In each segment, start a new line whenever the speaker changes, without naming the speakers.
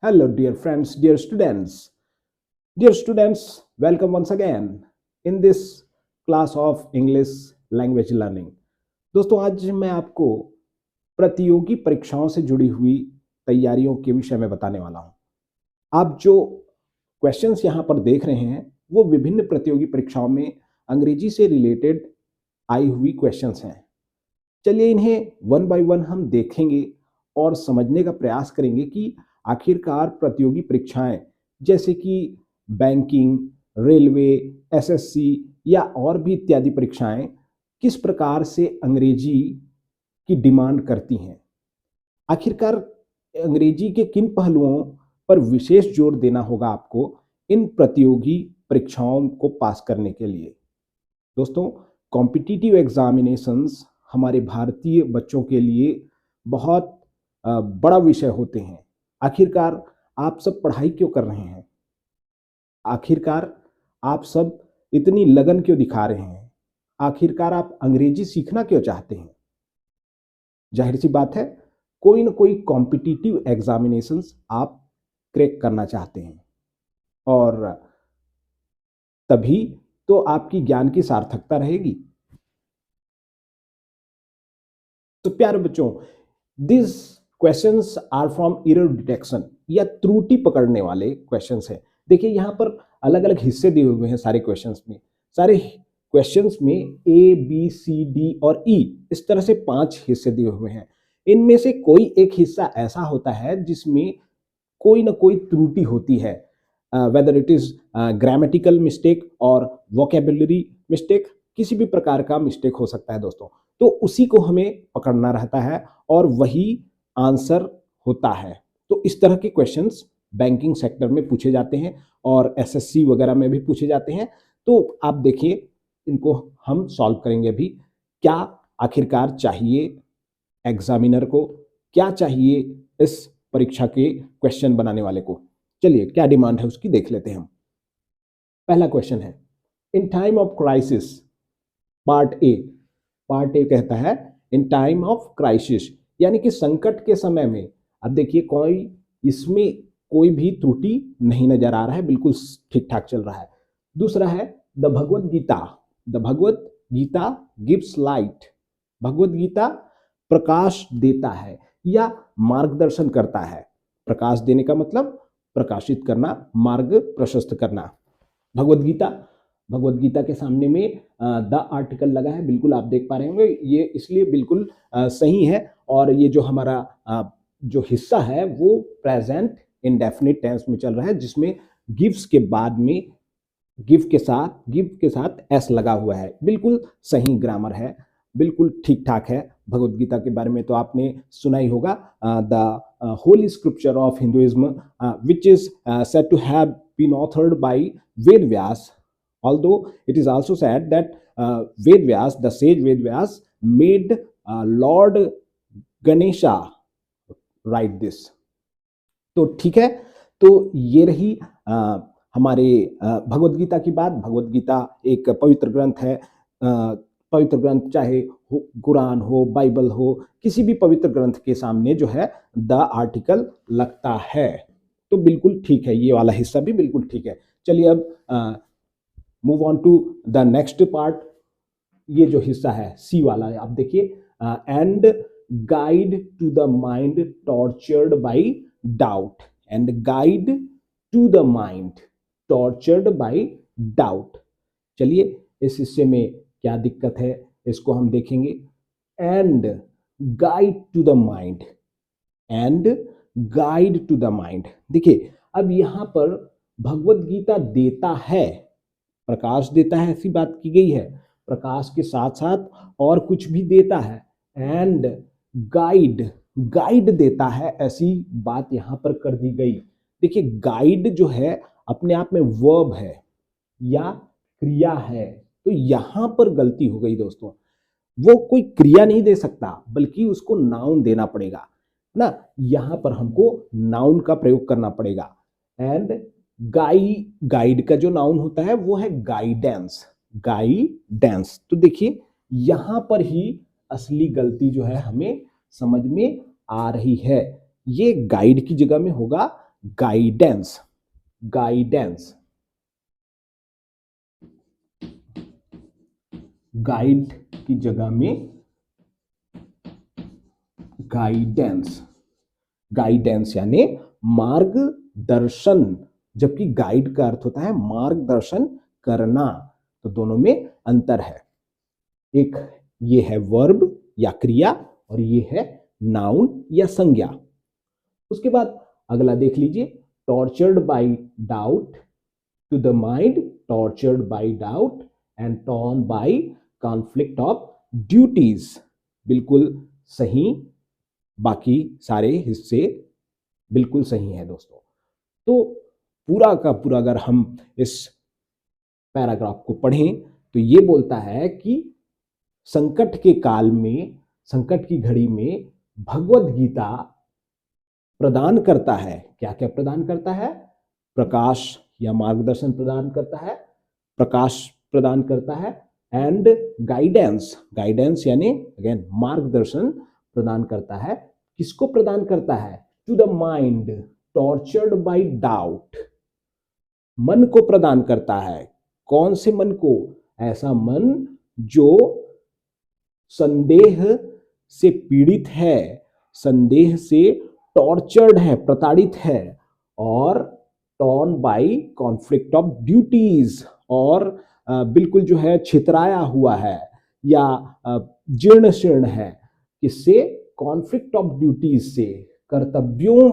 Hello, dear friends, dear students. Dear students, welcome once again in this class of English language learning. दोस्तों, आज मैं आपको प्रतियोगी परीक्षाओं से जुड़ी हुई तैयारियों के विषय में बताने वाला हूं। आप जो क्वेश्चंस यहां पर देख रहे हैं, वो विभिन्न प्रतियोगी परीक्षाओं में अंग्रेजी से रिलेटेड आई हुई क्वेश्चंस हैं। चलिए इन्हें वन बाय वन हम देखेंगे और समझने का प्रयास करेंगे कि आखिरकार प्रतियोगी परीक्षाएं जैसे कि बैंकिंग, रेलवे, एसएससी या और भी इत्यादि परीक्षाएं किस प्रकार से अंग्रेजी की डिमांड करती हैं। आखिरकार अंग्रेजी के किन पहलुओं पर विशेष जोर देना होगा आपको इन प्रतियोगी परीक्षाओं को पास करने के लिए। दोस्तों, कॉम्पिटिटिव एग्जामिनेशंस हमारे भारतीय बच्चों के लिए बहुत बड़ा विषय होते हैं। आखिरकार आप सब पढ़ाई क्यों कर रहे हैं? आखिरकार आप सब इतनी लगन क्यों दिखा रहे हैं? आखिरकार आप अंग्रेजी सीखना क्यों चाहते हैं? जाहिर सी बात है, कोई ना कोई कॉम्पिटिटिव एग्जामिनेशंस आप क्रैक करना चाहते हैं और तभी तो आपकी ज्ञान की सार्थकता रहेगी। तो प्यारे बच्चों, this questions are from error detection या त्रुटि पकड़ने वाले क्वेश्चंस हैं। देखिए यहां पर अलग अलग हिस्से दिए हुए हैं सारे क्वेश्चंस में। सारे क्वेश्चंस में ए बी सी डी और ई इस तरह से 5 हिस्से दिए हुए हैं। इनमें से कोई एक हिस्सा ऐसा होता है जिसमें कोई ना कोई त्रुटि होती है, whether it is grammatical mistake और वोकेबुलरी मिस्टेक, किसी भी प्रकार का मिस्टेक हो सकता है दोस्तों। तो उसी को हमें पकड़ना रहता है और वही आंसर होता है। तो इस तरह के क्वेश्चंस बैंकिंग सेक्टर में पूछे जाते हैं और एसएससी वगैरह में भी पूछे जाते हैं। तो आप देखिए, इनको हम सॉल्व करेंगे अभी। क्या आखिरकार चाहिए एग्जामिनर को, क्या चाहिए इस परीक्षा के क्वेश्चन बनाने वाले को? चलिए क्या डिमांड है उसकी देख लेते हैं हम। पहला क्वेश्चन है, in time of crisis, part A कहता है इन टाइम ऑफ क्राइसिस, यानी कि संकट के समय में। अब देखिए कोई इसमें कोई भी त्रुटि नहीं नजर आ रहा है, बिल्कुल ठीक ठाक चल रहा है। दूसरा है the Bhagavad Gita, the Bhagavad Gita gives light, Bhagavad Gita प्रकाश देता है या मार्गदर्शन करता है। प्रकाश देने का मतलब प्रकाशित करना, मार्ग प्रशस्त करना। भगवत गीता के सामने में द आर्टिकल लगा है, बिल्कुल आप देख पा रहे होंगे, ये इसलिए बिल्कुल सही है। और ये जो हमारा जो हिस्सा है वो प्रेजेंट इंडेफिनिट टेंस में चल रहा है, जिसमें गिव्स के बाद में गिव के साथ एस लगा हुआ है। बिल्कुल सही ग्रामर है, बिल्कुल ठीक ठाक है। भगवत गीता के बारे में तो आपने सुना ही होगा, the holy scripture of Hinduism which is said to have been authored by Ved Vyas, although it is also said that Ved Vyas, the sage Ved Vyas, made Lord Ganesha write this. तो ठीक है, तो ये रही हमारे भगवत गीता की बात। भगवत गीता एक पवित्र ग्रंथ है। पवित्र ग्रंथ चाहे कुरान हो, बाइबल हो, किसी भी पवित्र ग्रंथ के सामने जो है द आर्टिकल लगता है। तो बिल्कुल ठीक है, ये वाला हिस्सा भी बिल्कुल ठीक है। चलिए अब move on to the next part. ये जो हिस्सा है सी वाला है, आप देखिए, and guide to the mind tortured by doubt, and guide to the mind tortured by doubt. चलिए इस हिस्से में क्या दिक्कत है इसको हम देखेंगे। And guide to the mind, and guide to the mind. देखिए अब यहां पर भगवत गीता देता है, प्रकाश देता है, ऐसी बात की गई है। प्रकाश के साथ साथ और कुछ भी देता है। एंड गाइड देता है, ऐसी बात यहां पर कर दी गई। देखिए गाइड जो है अपने आप में वर्ब है या क्रिया है, तो यहां पर गलती हो गई दोस्तों। वो कोई क्रिया नहीं दे सकता, बल्कि उसको नाउन देना पड़ेगा ना। यहां पर हमको नाउन का प्रयोग करना पड़ेगा। एंड गाइड का जो नाउन होता है वो है गाइडेंस। तो देखिए यहां पर ही असली गलती जो है हमें समझ में आ रही है। ये गाइड की जगह में होगा गाइडेंस, गाइडेंस, गाइड की जगह में गाइडेंस, गाइडेंस यानी मार्गदर्शन, जबकि गाइड का अर्थ होता है मार्गदर्शन करना, तो दोनों में अंतर है। एक ये है वर्ब या क्रिया और ये है नाउन या संज्ञा। उसके बाद अगला देख लीजिए, tortured by doubt to the mind, tortured by doubt and torn by conflict of duties, बिल्कुल सही, बाकी सारे हिस्से बिल्कुल सही है दोस्तों। तो पूरा का पूरा अगर हम इस पैराग्राफ को पढ़ें तो ये बोलता है कि संकट के काल में, संकट की घड़ी में भगवत गीता प्रदान करता है, क्या क्या प्रदान करता है, प्रकाश या मार्गदर्शन प्रदान करता है, प्रकाश प्रदान करता है, एंड गाइडेंस, गाइडेंस यानी अगेन मार्गदर्शन प्रदान करता है। किसको प्रदान करता है, to the mind tortured by doubt, मन को प्रदान करता है। कौन से मन को, ऐसा मन जो संदेह से पीड़ित है, संदेह से टॉर्चर्ड है, प्रताड़ित है, और torn by conflict of duties, और बिल्कुल जो है छितराया हुआ है या जीर्ण शीर्ण है, किससे, कॉन्फ्लिक्ट ऑफ ड्यूटीज से, कर्तव्यों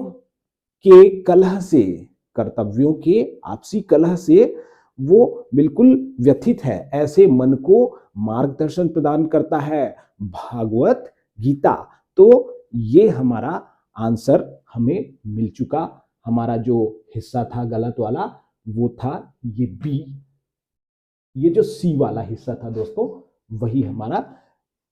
के कलह से, कर्तव्यों के आपसी कलह से वो बिल्कुल व्यथित है, ऐसे मन को मार्गदर्शन प्रदान करता है भागवत गीता। तो ये हमारा आंसर हमें मिल चुका। हमारा जो हिस्सा था गलत वाला वो था ये बी, ये जो सी वाला हिस्सा था दोस्तों वही हमारा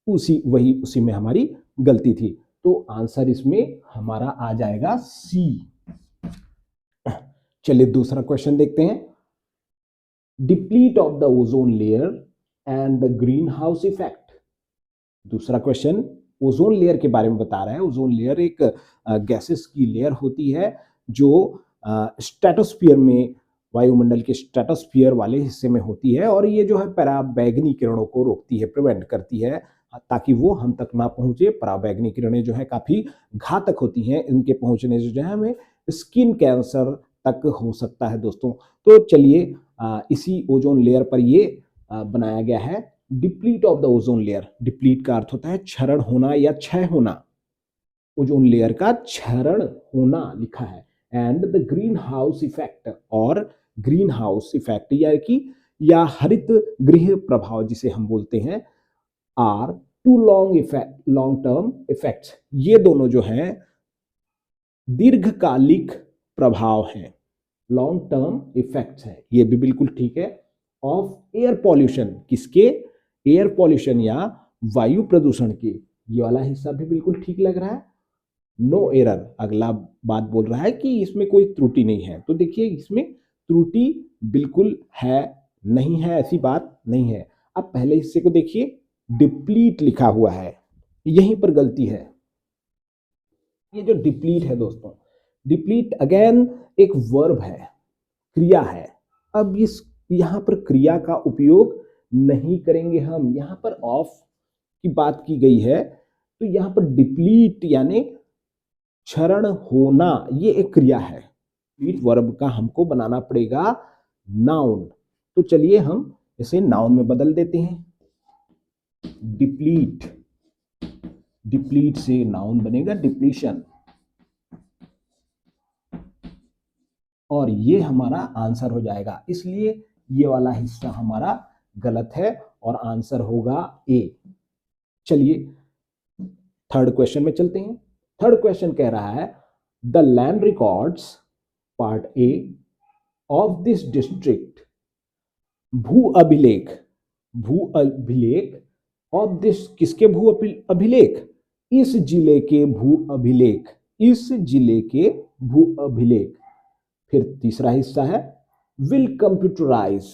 उसी में हमारी गलती थी। तो आंसर इसमें हमारा आ जाएगा सी। चलिए दूसरा क्वेश्चन देखते हैं। Deplete of the ozone layer and the green house effect. दूसरा क्वेश्चन ओजोन लेयर के बारे में बता रहा है। ओजोन लेयर एक गैसेस की लेयर होती है जो स्ट्रेटोस्फीयर में, वायुमंडल के स्ट्रेटोस्फीयर वाले हिस्से में होती है, और ये जो है पराबैंगनी किरणों को रोकती है, प्रिवेंट करती है ताकि वो हम तक ना पहुंचे। पराबैंगनी किरणें जो है काफी घातक होती हैं, इनके पहुंचने से जो है हमें स्किन कैंसर तक हो सकता है दोस्तों। तो चलिए इसी ओजोन लेयर पर ये बनाया गया है deplete of the ozone layer. Deplete का अर्थ होता है क्षरण होना या क्षय होना, ओजोन लेयर का क्षरण होना लिखा है। And the green house effect, और ग्रीन हाउस इफेक्ट या हरित गृह प्रभाव जिसे हम बोलते हैं, are two long term effects. ये दोनों जो हैं दीर्घकालिक प्रभाव हैं, लॉन्ग टर्म इफेक्ट्स हैं, ये भी बिल्कुल ठीक है। ऑफ एयर पॉल्यूशन, किसके, एयर पॉल्यूशन या वायु प्रदूषण के, ये वाला हिस्सा भी बिल्कुल ठीक लग रहा है। नो एरर, अगला बात बोल रहा है कि इसमें कोई त्रुटि नहीं है। तो देखिए इसमें त्रुटि बिल्कुल है नहीं है, ऐसी बात नहीं है। अब पहले हिस्से को देखिए, डिप्लीट लिखा हुआ है, यहीं पर गलती है। ये जो डिप्लीट है दोस्तों, डिप्लीट अगेन एक वर्ब है, क्रिया है। अब इस यहां पर क्रिया का उपयोग नहीं करेंगे हम, यहां पर ऑफ की बात की गई है, तो यहां पर डिप्लीट यानी क्षरण होना, ये एक क्रिया है। डिप्लीट वर्ब का हमको बनाना पड़ेगा नाउन। तो चलिए हम इसे नाउन में बदल देते हैं। डिप्लीट, डिप्लीट से नाउन बनेगा डिप्लीशन, और ये हमारा आंसर हो जाएगा। इसलिए ये वाला हिस्सा हमारा गलत है और आंसर होगा ए। चलिए थर्ड क्वेश्चन में चलते हैं। थर्ड क्वेश्चन कह रहा है the land records part A of this district, भू अभिलेख, भू अभिलेख ऑफ दिस, किसके भू अभिलेख, इस जिले के भू अभिलेख, इस जिले के भू अभिलेख। फिर तीसरा हिस्सा है will computerise,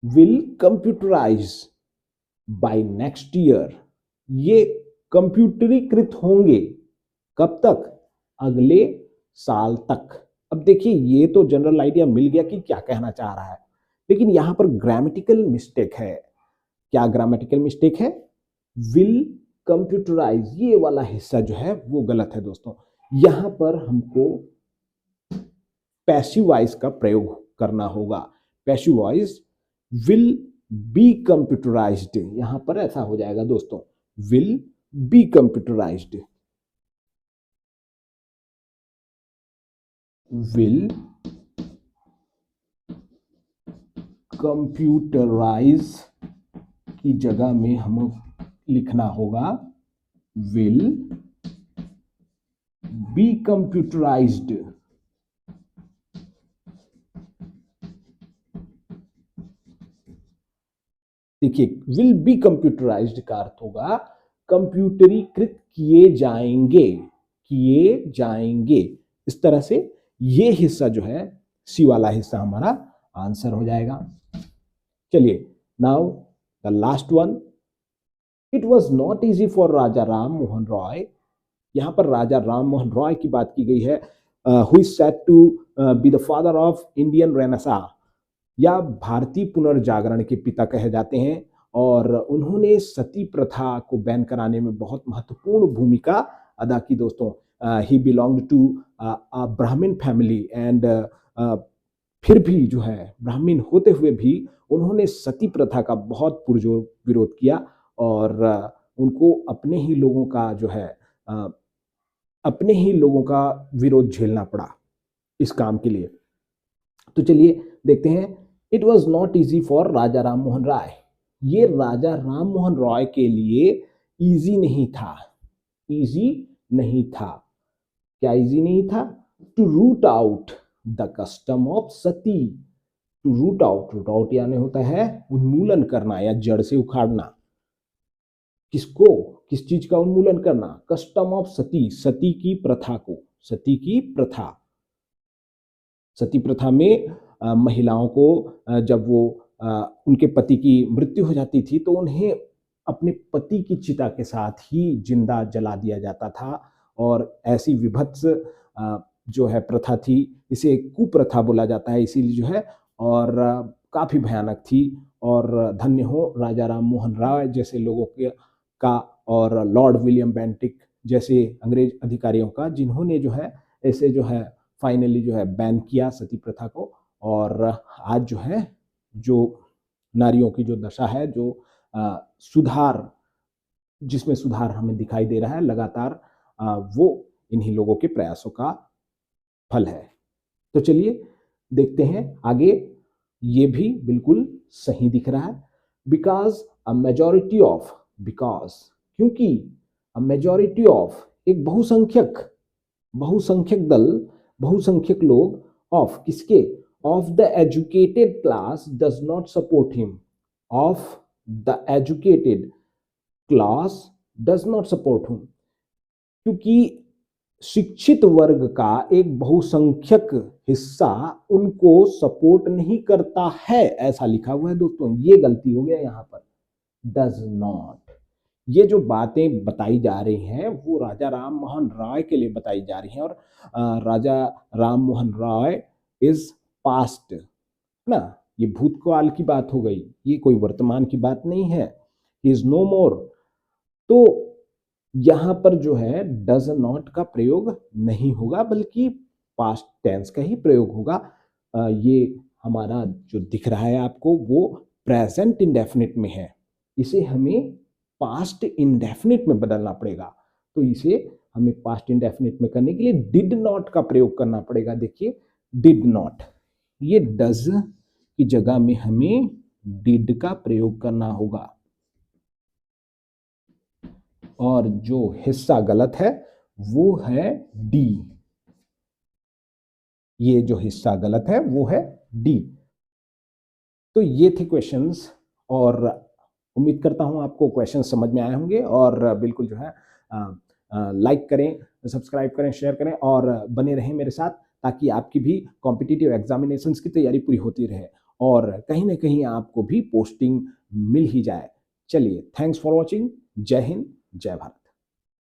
will computerise by next year, ये कंप्यूटरीकृत होंगे कब तक, अगले साल तक। अब देखिए ये तो जनरल आइडिया मिल गया कि क्या कहना चाह रहा है, लेकिन यहां पर ग्रामेटिकल मिस्टेक है। क्या ग्रामेटिकल मिस्टेक है? विल कंप्यूटराइज, ये वाला हिस्सा जो है वो गलत है दोस्तों। यहां पर हमको पैसिव वॉइस का प्रयोग करना होगा। Passive voice will be computerised, यहां पर ऐसा हो जाएगा दोस्तों, will be computerised, will computerise की जगह में हमें लिखना होगा विल बी कंप्यूटराइज्ड। देखिए विल बी कंप्यूटराइज्ड का अर्थ होगा कंप्यूटरीकृत किए जाएंगे, किए जाएंगे। इस तरह से ये हिस्सा जो है, सी वाला हिस्सा हमारा आंसर हो जाएगा। चलिए now the last one, it was not easy for Raja Ram Mohan Roy. यहां पर राजा राम मोहन रॉय की बात की गई है, who is said to be the father of Indian renaissance, या भारतीय पुनर्जागरण के पिता कहे जाते हैं, और उन्होंने सती प्रथा को बैन कराने में बहुत महत्वपूर्ण भूमिका अदा की दोस्तों। ही बिलोंग्ड टू अ ब्राह्मण फैमिली एंड फिर भी जो है ब्राह्मण होते हुए भी उन्होंने सती प्रथा का बहुत पुरजोर विरोध किया, और उनको अपने ही लोगों का जो है अपने ही लोगों का विरोध झेलना पड़ा इस काम के लिए। तो चलिए देखते हैं, it was not easy for Raja Ram Mohan Roy. ये राजा राम मोहन रॉय के लिए इजी नहीं था, इजी नहीं था। क्या इजी नहीं था? To root out the custom of sati. To root out, root out यानी होता है उन्मूलन करना या जड़ से उखाड़ना। किसको? किस चीज का उन्मूलन करना? कस्टम ऑफ सती, सती की प्रथा को, सती की प्रथा। सती प्रथा में महिलाओं को जब वो उनके पति की मृत्यु हो जाती थी तो उन्हें अपने पति की चिता के साथ ही जिंदा जला दिया जाता था, और ऐसी विभत्स जो है प्रथा थी, इसे कुप्रथा बोला जाता है इसीलिए जो है, और काफी भयानक थी। और धन्य हो राजा राम मोहन राय जैसे लोगों के का, और लॉर्ड विलियम बेंटिक जैसे अंग्रेज अधिकारियों का, जिन्होंने जो है ऐसे जो है फाइनली जो है बैन किया सती प्रथा को। और आज जो है जो नारियों की जो दशा है, जो सुधार, जिसमें सुधार हमें दिखाई दे रहा है लगातार, वो इन्हीं लोगों के प्रयासों का फल है। तो चलिए देखते हैं आगे, ये भी बिल्कुल सही दिख रहा है। Because a majority of, because क्योंकि, अ मेजॉरिटी ऑफ एक बहुसंख्यक, बहुसंख्यक दल, बहुसंख्यक लोग, ऑफ किसके? Of the educated class does not support him. Of the educated class does not support him, क्योंकि शिक्षित वर्ग का एक बहुसंख्यक हिस्सा उनको सपोर्ट नहीं करता है, ऐसा लिखा हुआ है दोस्तों। ये गलती हो गया यहां पर, डज नॉट। ये जो बातें बताई जा रही हैं वो राजा राम मोहन राय के लिए बताई जा रही हैं, और राजा राम मोहन राय इज पास्ट, है ना, ये भूतकाल की बात हो गई, ये कोई वर्तमान की बात नहीं है। इज नो मोर। तो यहां पर जो है डज नॉट का प्रयोग नहीं होगा, बल्कि पास्ट टेंस का ही प्रयोग होगा। ये हमारा जो दिख रहा है आपको वो प्रेजेंट इंडेफिनिट में है, इसे हमें पास्ट इंडेफिनिट में बदलना पड़ेगा। तो इसे हमें पास्ट इंडेफिनिट में करने के लिए डिड नॉट का प्रयोग करना पड़ेगा। देखिए डिड नॉट, ये डज की जगह में हमें डिड का प्रयोग करना होगा, और जो हिस्सा गलत है वो है डी। ये जो हिस्सा गलत है वो है डी। तो ये थे क्वेश्चंस, और उम्मीद करता हूं आपको क्वेश्चन समझ में आए होंगे, और बिल्कुल जो है लाइक करें, सब्सक्राइब करें, शेयर करें, और बने रहें मेरे साथ, ताकि आपकी भी कॉम्पिटिटिव एग्जामिनेशंस की तैयारी पूरी होती रहे, और कहीं ना कहीं आपको भी पोस्टिंग मिल ही जाए। चलिए, थैंक्स फॉर वॉचिंग। जय हिंद, जय भारत।